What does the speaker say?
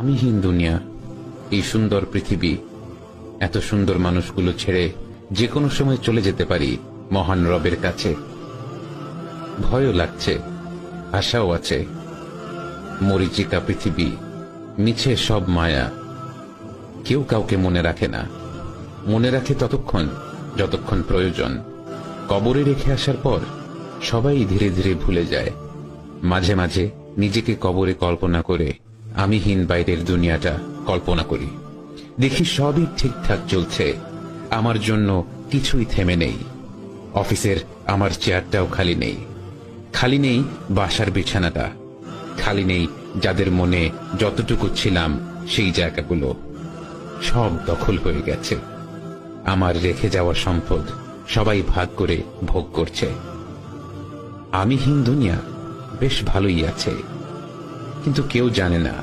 আমিহীন দুনিয়া, এই সুন্দর পৃথিবী, এত সুন্দর মানুষগুলো ছেড়ে যে কোনো সময় চলে যেতে পারি মহান রবের কাছে। ভয়ও লাগছে, আশাও আছে। মরীচিকা পৃথিবী, মিছে সব মায়া। কেউ কাউকে মনে রাখে না, মনে রাখে ততক্ষণ যতক্ষণ প্রয়োজন। কবরে রেখে আসার পর সবাই ধীরে ধীরে ভুলে যায়। মাঝে মাঝে নিজেকে কবরে কল্পনা করে আমিহীন বাইরের দুনিয়াটা কল্পনা করি। দেখি সবই ঠিকঠাক চলছে, আমার জন্য কিছুই থেমে নেই। অফিসের আমার চেয়ারটাও খালি নেই, খালি নেই বাসার বিছানাটা, খালি নেই যাদের মনে যতটুকু ছিলাম সেই জায়গাগুলো। সব দখল হয়ে গেছে। আমার রেখে যাওয়া সম্পদ সবাই ভাগ করে ভোগ করছে। আমিহীন দুনিয়া বেশ ভালোই আছে, কিন্তু কেউ জানে না